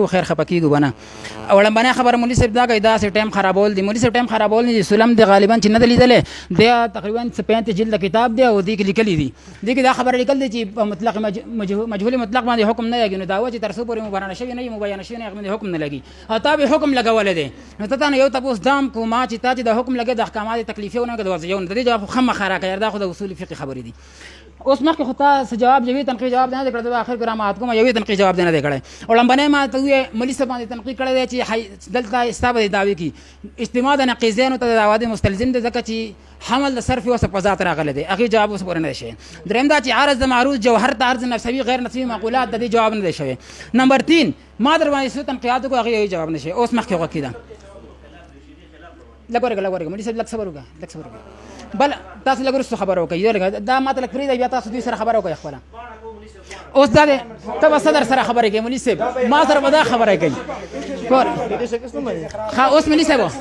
خیر خپکیږي بنا اولمبنه خبر مولوی صاحب دا کوي دا سه ټایم خرابول دي مولوی صاحب ټایم خرابول دي سلم دی غالبا چې نه دلیدل دی تقریبا 35 جلد کتاب دی او دی کې لیکلي دي دی کې دا خبر لیکل دي چې مطلق مجهول مطلق باندې حکم نه لګي نو دا و چې تر څو پورې مبارنه شوی نه مبین شوی نه باندې حکم نه لګي او تابع حکم لګول دي نو ته نه یو تاسو دام کو ما چې تا چې د حکم لګي د احکامات تکلیفونه کې د ورځيون د دې جواب خمه خرا کوي دا خو د اصول فقه خبرې دي اوس مخکې خو تاسو جواب یوې تنقید جواب نه کړو د اخر ګرامات کوم یوې تنقید جواب نه کړی اولمبنه ما ته مولوی صاحب باندې تنقید کړی دی چې دلته استابه دعوی کی استماع د نقیزین ته دعوی مستلزم دي ځکه چې حمل د صرف او صفات راغله دي هغه جواب اوس پورې نه شي دریم دا چې عارض د معروض جوهر ته عرض نفسوي غیر نفسوي معقولات د دې جواب نه شوی نمبر 3 ما در باندې سو تنقیدات کو هغه جواب نشي اوس مخکې وکیدا لګورګ مولوی صاحب لک صبر وکړه بل تاسو لګورستو خبر وکړئ دا ماته لک فریدا بیا تاسو دوی سره خبر وکړئ خپل اوس دا ته صدر سره خبرې کوي مولوی صاحب ما سره به دا خبرې کوي کور ها اوس مولوی صاحب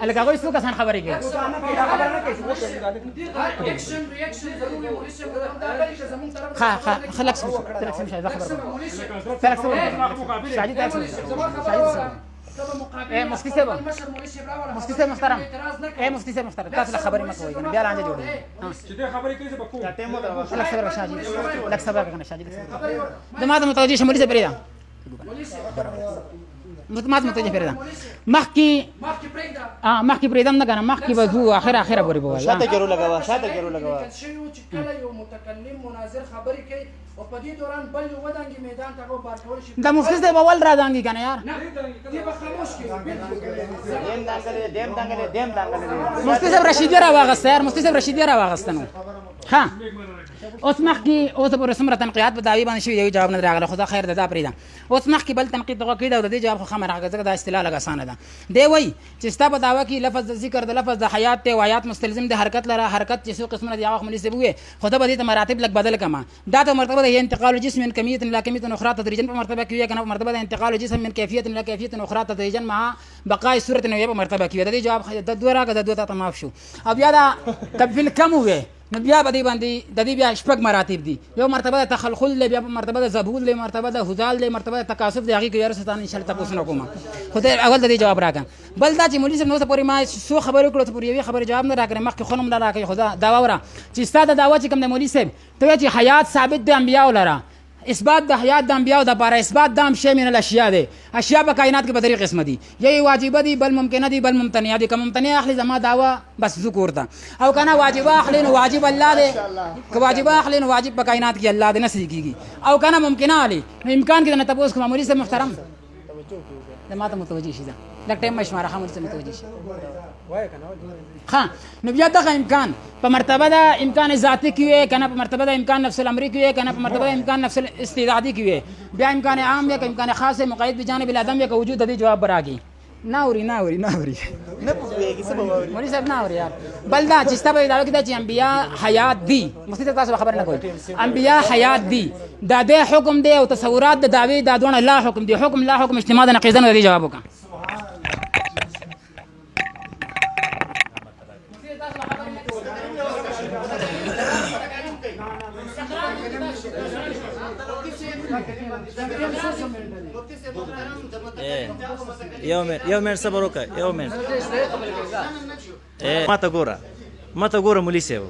الګا غوښتل څو کسان خبرې کوي ها خلک سمشه دا خبره شاهد مفتي صاحب محترم مفتي صاحب محترم تاسو له خبرې مکوئ کنه بیا لاندې جوړئ چې دې خبرې کوي زه بکو ټیم مو درو لک صبر شاجي لک صبر کنه شاجي دماغ متوجه شمولي صاحب ریدا متوجه پرېدا مخکې پرېدم نه کنه مخکې به ځو اخره پورې به وایي شاته ګرو لګوا چې کله یو متکلم مناظر خبرې کوي او په دې دوران بل یو ودانګي میدان ته کو بار کول شي دا مفتي صاحب اول را دانګي کنه یار دې به خاموش کړي دیم دانګل مفتي صاحب رشیدی را واغسته یار مفتي صاحب رشیدی را واغستنو ها اوس مخکې اوس پر سمره تنقیدات په داوی باندې شوی یو جواب نه راغله خدا خیر ده دا پرېدا اوس مخکې بل تنقید دغه کېده او د دې جواب خو خمر راغله دا اصطلاح لګ اسانه ده دی وای چې ستا په داوا کې لفظ ذکر د لفظ د حیات ته آیات مستلزم د حرکت لره حرکت چې څو قسمه دی هغه ملي سی بوې خدا به دې مراتب لګ بدل کما دا ته مرتبه د انتقال جسم من کمیت الى کمیت اخرى تدریجا په مرتبه کې کنه مرتبه د انتقال جسم من کیفیت الى کیفیت اخرى تدریجا مع بقاء صورت نو په مرتبه کې د دې جواب د دوه راګه د دوه ته معاف شو او بیا دا تبفل کم وې نو بیا به دې باندې د دې بیا شپږ مراتب دي یو مرتبه د تخلخل له بیا مرتبه د زبول له مرتبه د هزال له مرتبه د تکاسف د هغه کې یاره ستان ان شاء الله تاسو نو کوم خدای اول د دې جواب راکړه بل دا چې مولوی صاحب نو ته پوری ما سو خبرې کړو ته پوری یوه خبره جواب نه راکړم مخکې خونم نه راکړي خدا دا وره چې ستاسو دعوه چې کوم د مولوی صاحب ته چې حیات ثابت د انبیاء لره اثبات د حیات د انبیاء د لپاره اثبات د شی من الاشیاء دی اشیاء په کائنات کې په طریق قسم دي یی واجب دي بل ممکن دي بل ممتنع دي کوم ممتنع اخلي زما دعوه بس ذکر ده او کنه واجب اخلي نو واجب الله دی که واجب اخلي نو واجب په کائنات کې الله دی نه صدقيږي او کنه ممکن علي نو امکان کې نه تاسو کوم مولوی صاحب محترم ما ته متوجي شي دا لکه ټیم مشماره خامل څه متوجي شي وای کنه ها نو بیا دغه امکان په مرتبه د امکان ذاتی کې کنه په مرتبه د امکان نفس الامر کې کنه په مرتبه د امکان نفس الاستعدادي کې بیا امکان عام یا امکان خاص مقید بجانب الادم یا وجود د جواب براږي ناوري نه پوهیږي څه به مولوی صاحب ناوري یار بل دا چې ستاسو دا کې چې انبیا حیات دي مستي تاسو خبر نه کوي انبیا حیات دي دا د حکم دی او تصورات د داوی دا دونه لا حکم دی حکم لا حکم اجتماع د نقیزن د جواب وکړه یو منټ صبر وکړه یو منټ ماته ګوره مولوی صاحب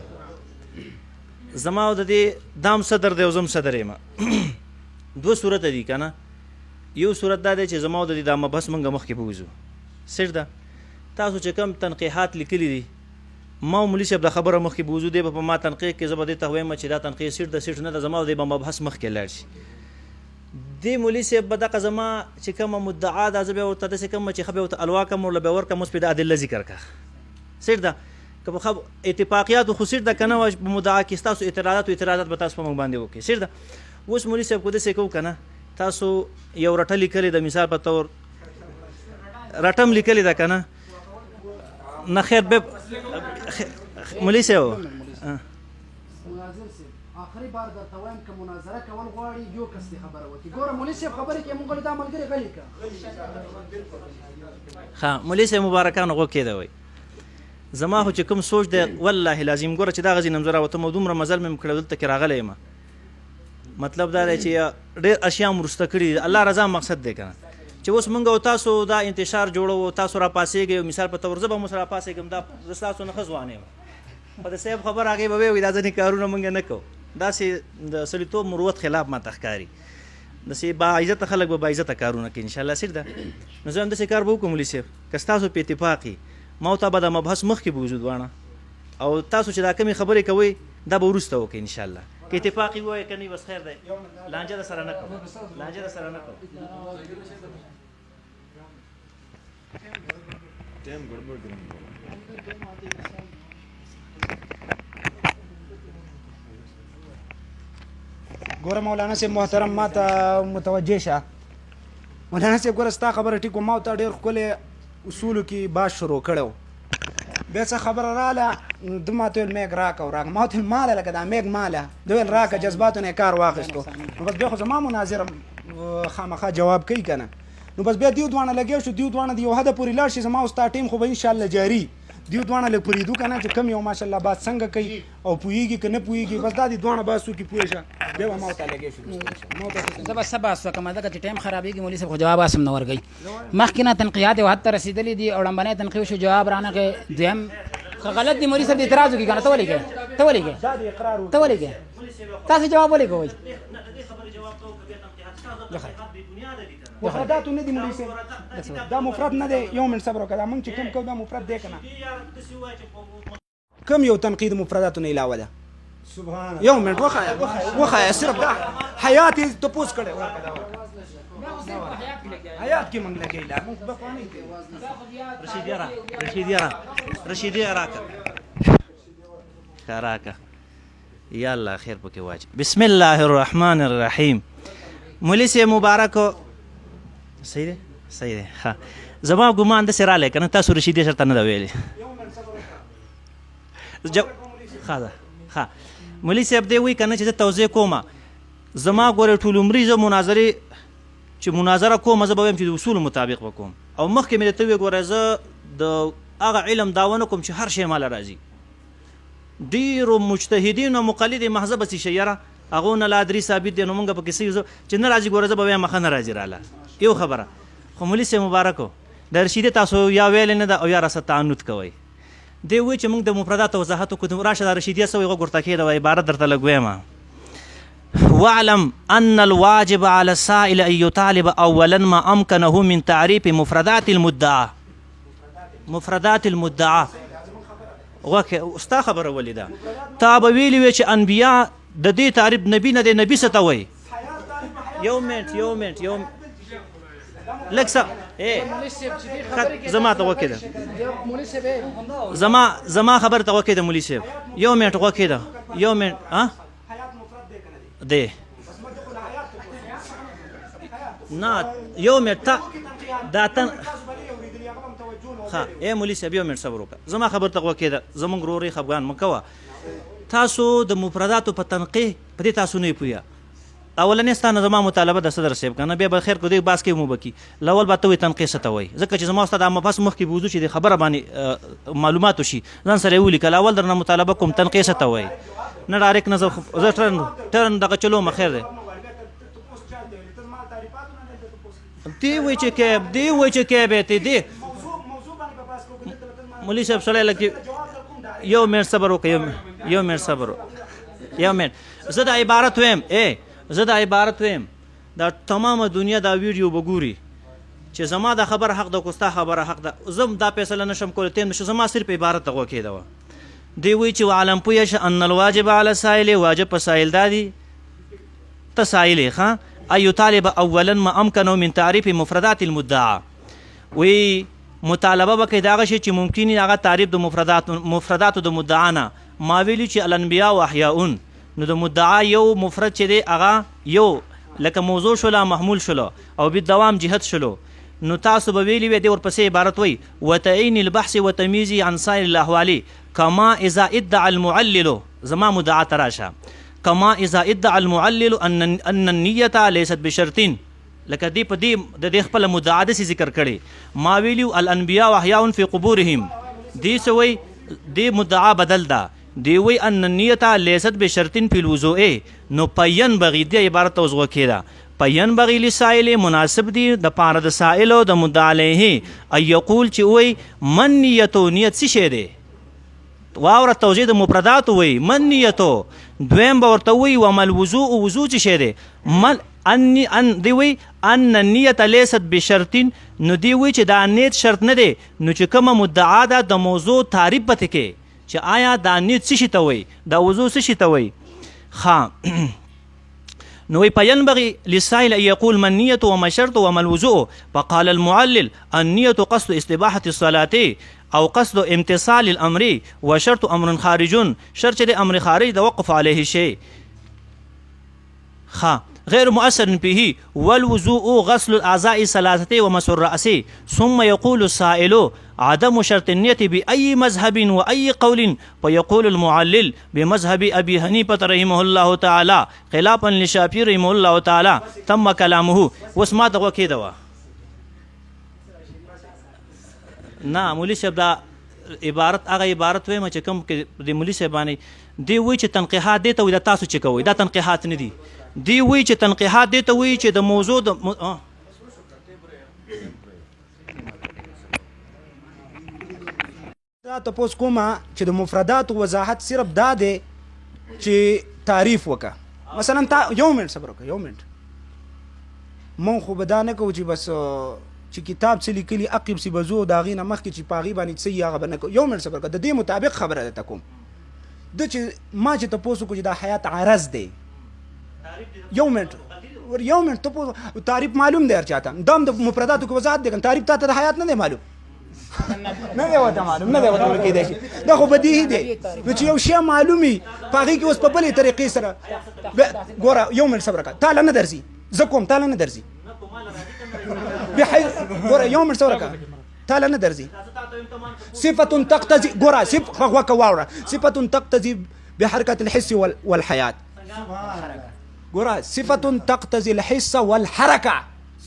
زما د دې دام صدر دی او زم صدر یم دوه صورت دي کنه یو صورت دا دی چې زما د دې د مبحث منګه مخکې بوزو سر ده تاسو چې کم تنقیحات لیکلي دي ما مولوی صاحب د خبره مخکې بوزو دی په ما تنقیح کې زه به دې ته وایم چې دا تنقیح سیټ د سیټ نه ده زما د مبحث مخکې لاړ شي دی مولوی صاحب به دغه زما چې کومه مدعا ده زه بیا ورته داسې کوم چې ښه به ورته الوا کوم ورله به ورکړم اوس پرې د ادله ذکر کړه سیټ ده که په اتفاقیاتو خو سیټ ده که نه په مدعا کې ستاسو اعتراضات به تاسو په موږ باندې وکړي سیټ ده اوس مولوی صاحب کو داسې کوو که نه تاسو یو رټه لیکلې ده مثال په طور رټم لیکلې ده که نه نه خیر به مولوی صاحب آخري بار درته وایم که مناظره کول غواړي یو کس دې خبره وکړي ګوره مولوی صاحب خبرې کوي موږ دا ملګري غلي کړه ښه مولوی صاحب مبارکانو غوږ کېده وایي زما خو چې کوم سوچ دی والله لازم ګوره چې دا غزي نمزه راوته مو دومره مزل مې کړی دلته کې راغلی یم مطلب دا دی چې ډېر اشیا م وروسته کړي الله رضا مقصد دی که نه چې اوس موږ او تاسو دا انتشار جوړو تاسو راپاسېږئ مثال په طور زه به هم اوس راپاسېږم دا زه ستاسو نه ښه ځوان یم خو د صاحب خبر هغې به ویل دا ځینې کارونه موږ نه کوو داسې د سړیتوب مروت خلاف ماته ښکاري داسې باعزته خلک به باعزته کارونه کوي انشاءالله سر ده نو زه هم داسې کار به وکړم مولي صاحب که ستاسو په اتفاق وي ما او تا به دا مبحث مخکې بوځو دواړه او تاسو چې دا کمې خبرې کوئ دا به وروسته وکړئ انشاءالله که اتفاق یې ووایه که نه بس خیر دی لانجه در سره نه کوم لانجه در سره نه کوم ګوره مولانا صاحب محترم ما ته متوجه شه مولانا صاحب ګوره ستا خبره ټیک ما ته ډېر ښکلی اصولو کې باز شروع کړی و بیا څه خبره راله ده ما ته ویل میږ راکه او راکه ما ورته ویل ماله لکه دا میږ ماله ده ویل راکه جذباتو نه یې کار واخیستو نو بس بیا خو زما مناظر خامخا جواب کوي که نه نو بس بیا دیو دواړه لګیا شو دیو دواړه د یو حده پورې لاړ شي زما او ستا ټیم خو به انشاءالله جاري دیو دواړه لږ پرېږدو که نه چې کم یو ماشاءالله باد څنګه کوي او پوهېږي که نه پوهېږي بس دا دي دواړه بس وکړي پوه شه بیا به ما ورته لګیا شو زه به څه بحث وکړم ځکه چې ټایم خرابېږي مولي صاحب خو جواب اسم نه ورکوي مخکې نه تنقیحات یو حد ته رسېدلي دي او ړنبنی تنقیح شو جواب رانغی دویم که غلط دي مولي صاحب د اعتراض وکړي که نه ته ولې کوې ته ولې کوې ته ولې کوې تاسې جواب ولې کوئ مفرداتو نه دي مولي صاحب دا مفرد نه دی یو منټ صبر وکړه دا موږ چې کوم کوو دا مفرد دی که نه کوم یو تنقید مفرداتو نه علاوه ده یو منټ وښایه صرف دا حیات یې تپوس کړی حیات کې موږ لګی لا موږ بخوانې کوي رشید یاره راکه ښه راکه یا الله خیر پکې واچي بسم الله الرحمن الرحیم مولي صاحب مبارکو صحیح دی صحیح دی ښه زما ګمان داسې رالی که نه تاسو رشیدي شرته نه ده ویلې ښه ده ښه مولي صاحب دی وایي که نه چې زه توضیح کوم زما ګورې ټول عمري زه مناظرې چې مناظره کوم زه به وایم چې د اصولو مطابق به کوم او مخکې مې درته وویې ګوره زه د هغه علم دعوه نه کوم چې هر شی ماله راځي ډېرو مجتهدینو مقلد محضه به څه شی یاره هغو نه لادري ثابت دی نو مونږ پکې څه یو چې نه راځي ګوره زه به وایم مخه نه راځي راله یو خبره خو مولي صاحب مبارکو د رشیدې تاسو یا ویلې نه ده او یا راسه تعنت کوئ دی وایي چې موږ د مفرداتو وضاحت وکړو راشه دا رشیدیه څه وایي غوږ ورته کښېږده عبارت درته لږ ویمه واعلم ان الواجب على السائل ان يطالب اولا ما امكنه من تعريف مفردات المدعى ستا خبره ولې ده تا به ویلي وې چې انبیا د دې تعریف نبي نه دی نبي څه ته وایي یو منټ لږ څه زما ته وکېده زما خبره ته وکېده مولي صاحب یو منټ وکېده یو منټ دی نه یو منټ ته دا تن ښه ای مولي صاحب یو منټ صبر وکړه زما خبر ته وکېده زموږ ورورې خفګان مه کوه تاسو د مفرداتو په تنقیح په دې تاسو نه یې پوهیه اولنې ستا نه زما مطالبه د صدر صاحب که نه بیا به خیر کو دی باس کې مو به کي لاول به ته وایي تنقیح څه ته وایي ځکه چې زما ستا دا مبحث مخکې بوځو چې د خبره باندې معلومات وشي ځان سره یې ولیکه لاول درنه مطالبه کوم تنقیح څه ته وایي نه ډایرکټ نه زه ټرن دغه چلوم خیر دی دی وایي چې کیب دی دی مولي صاحب سړی لکه یو منټ صبر وکړه یو منټ صبر یو منټ زه د عبارت ویم دا تمامه دنیا دا ویډیو به ګوري چې زما دا خبره حق ده که ستا خبره حق ده زه دا فیصله نشم کولی تیم نشو زما صرف عبارت ته غوږ کېده دی وایي چې وعلم پوه شه ان الواجب علی سائل واجب په سائل دا دي ته سائل یې ښه ان یطالب اولا ما امکنه من تعریف مفردات المدعا وی مطالبه به کوي د هغه شی چې ممکن وي هغه تعریف د مفرداتو د مدعا نه ما ویلي چې الانبیا و احیاؤن نو د مدعا یو مفرد چې دی هغه یو لکه موضوع شوله محمول شوله او بالدوام جهت شلو نو تاسو به ویلي وی دی ورپسې عبارت وایي وتعین البحث وتمییز عن سائر الاحوال کما اذا ادعى المعلل زما مدعا ته راشه کما اذا ادعى المعلل ان النیة لیست بشرط لکه دی په دې د دې خپله مدعا داسې ذکر کړی ما ویلي الانبیا و احیاء فی قبورهم دی څه وایي دې مدعا بدل ده دی وی ان النیة لیست بشرط فی الوضوء نو پین بغی دی عبارت اوس وکیدا پین بغی لسائل مناسب دی د پاره د سائل او د مدعا علیه ای یقول چې وی من نیتو نیت څه شه دی واوره توجیه د مفردات وی من نیتو دویم به ورته وی ومل وضوء وضوء څه شه دی من ان دی وی ان النیة لیست بشرط نو دی وی چې دا نیت شرط نه دی نو چې کومه مدعا ده د موضوع تعریف پته کې چې آیا دا نیت څه شي ته وایي دا وضوء څه شي ته وایي ښه نو فینبغي للسائل ان يقول ما النية وما الشرط وما الوضوء فقال المعلل النية قصد استباحة الصلاة او قصد امتصال الامر وشرط امر خارج شرط د امر خارج د وقف عليه شيء غير مؤثر فيه والوضوء غسل الاعضاء ثلاثه ومس الراس ثم يقول السائل عدم شرط النية بأي مذهب وأي قول فيقول المعلل بمذهب أبي حنيفة رحمه الله تعالى خلافا للشافعي رحمه الله تعالى تم كلامه وسما دغه کېده وه نه مولوي صاحب دا عبارت هغه عبارت وایم چې کوم د مولوي صاحبانې دی وایي چې تنقیحات دی ته وایي دا تاسو چې کوئ دا تنقیحات نه دي دی وایي چې تنقیحات دی ته وایي چې د موضوع د دا تاسو کومه چې د مفردات وضاحت صرف دا دی چې تعریف وکړه مثلا تا یو منټ صبر وکړه یو منټ مونږ خو به دا نه کوو چې بس چې کتاب څه لیکلي عقب سي بزو د هغې نه مخکې چې په هغې باندې څه یي هغه به نه کوو یو منټ صبر وکړه د دې مطابق خبره درته کوم ده چې ما چې تپوس وکړو چې دا حیات عرض دی یو منټ تپوس تعریف معلوم دی هر چاته دا هم د مفرداتو کې وضاحت دی که تعریف تا ته د حیات نه دی معلوم نه دی ورته معلوم نه دی ورته کېدای شي دا خو بدیهي دی نو چې یو شی معلوم وي په هغې کې اوس په بلې طریقې سره ګوره یو منټ صبر وکړه تاله نه درځي زه کوم تاله نه درځي ګوره یو منټ صبر وکړه تاله نه درځي صفة تقتضي ګوره غوږ واوره صفة تقتضي بحركة الحس والحياة ګوره صفة تقتضي الحس والحركة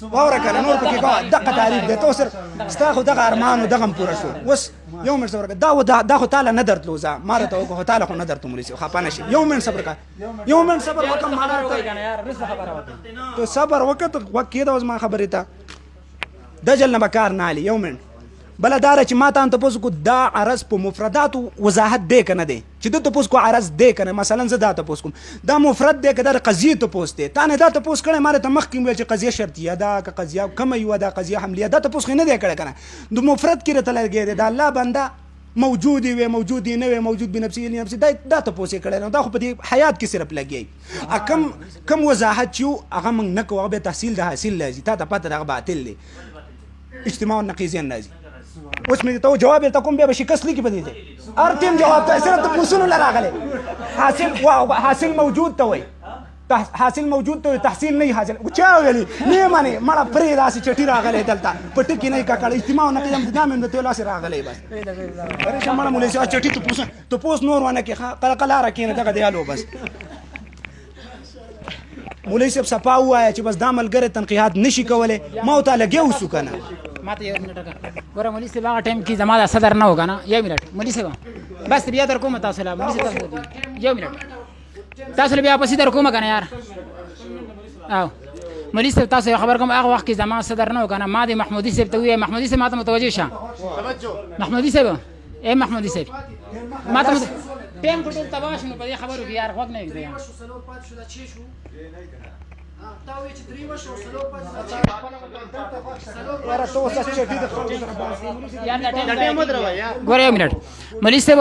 واوره کنه نور پکې کوه دغه تعریف دی تو سر ستا خو دغه ارمان و دغه هم پوره شو اوس یو منټ صبر وکړه دا خو تاله نه درتلو زه ما راته وکړه خو تاله خو نه درته مولوي صاحب خفه نه شي یو منټ صبر وکړه یو منټ صبر وکړه ما راته تو صبر وکړه ته غوږ کېده اوس ما خبرې ته دجل نه به کار نه علي یو منټ بله دا ده چې ما ته تپوس کو دا عرض په مفرداتو وضاحت دی که نه دی چې ده تپوس کو عرض دی که نه مثلا زه دا تپوس کوم دا مفرد دی که دا د قضیې تپوس دی تا نه دا تپوس کړی ما راته مخکې ویل چې قضیه شرطیه ده که قضیه کمه یوه ده قضیه حملیه دا تپوس خو نه دی کړی که نه د مفرد کې راته لګی دی د الله بنده موجودی وي موجودی نه وي موجود بنفسي نفسي دا تپوس یې کړی نو دا خو په دې حیات کې صرف لګی کم وضاحت چې یو هغه موږ نه کوو هغه بیا تحصیل د حاصل راځي تا ته پته ده هغه باطل دی اجتماع النقیضین راځي اوس مې ته جواب درته کوم بیا به شکست لیکي په دې ځای هر ټیم جواب ته صرف تپوسونو له راغلی حاصل موجود ته وایي حاصل موجود ته تحصیل نه حاصل چا ویلي نه منې مړه پرې داسې چټي راغلی دلته په ټکي نه یې ککړ اجتماع نه کړم دا مې د تیلو هسې راغلی بس پرېشه مړه مولوي صاحب چټي تپوس نور ونه کړې قلقلاره کښېنه دغه دیالو بس مولوي صاحب صفا ووایه چې بس دا ملګری تنقیحات نشي کولی ما ورته لګیا اوسو که نه ما ته یو منټ ګوره مولوي صاحب هغه ټایم کې زما دا صدر نه و که نه یو منټ مولوي صاحب بس بیا در کومه تاسو له مولوي صاحب یو منټ تاسو له بیا پسې در کومه که نه یار او مولوي صاحب تاسو یو خبر کوم هغه وخت کې زما صدر نه و که نه ما د محمودي صاحب ته وویل محمودي صاحب ما ته متوجه شه محمودي صاحب ای محمودي صاحب ما ته ټایم خو ټول تباه شو نو په دې خبرو کې یار غوږ نه ږدي ګوره یو منټ مولوي صاحب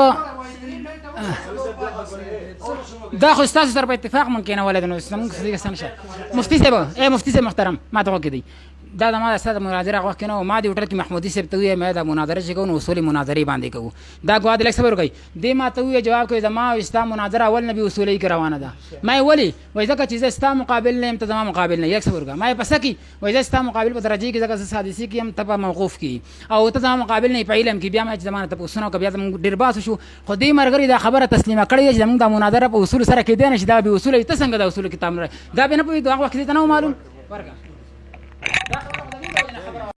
دا خو ستاسو سره په اتفاق ممکن نه ولې نو زموږ څه څنګه مفتي صاحب ای مفتي صاحب محترم ما ته وکړئ دا د ما د سره مناظره وخت نه ما دی وټل کې محمودي صاحب ته وی مې دا مناظره چې کوو اصول مناظره باندې کوو دا غوا د لک صبر کوي دې ما ته وی جواب کوي زما او اسلام مناظره اول نبی اصولي کې روانه ده ما ولی وای ځکه چې اسلام مقابل نه ام ته زما مقابل نه یک صبر کوي ما پس کی وای اسلام مقابل په درجه کې ځکه سادسي کې هم تبه موقوف کی او ته زما مقابل نه په علم کې بیا ما زمانه ته پوښتنه کوي بیا ډیر باس شو خو دې مرګري دا خبره تسلیمه کړې چې موږ د مناظره په اصول سره کې دي نه چې دا به اصول ته څنګه د اصول کتاب دا به نه پوي دا وخت ته نه معلوم ورګه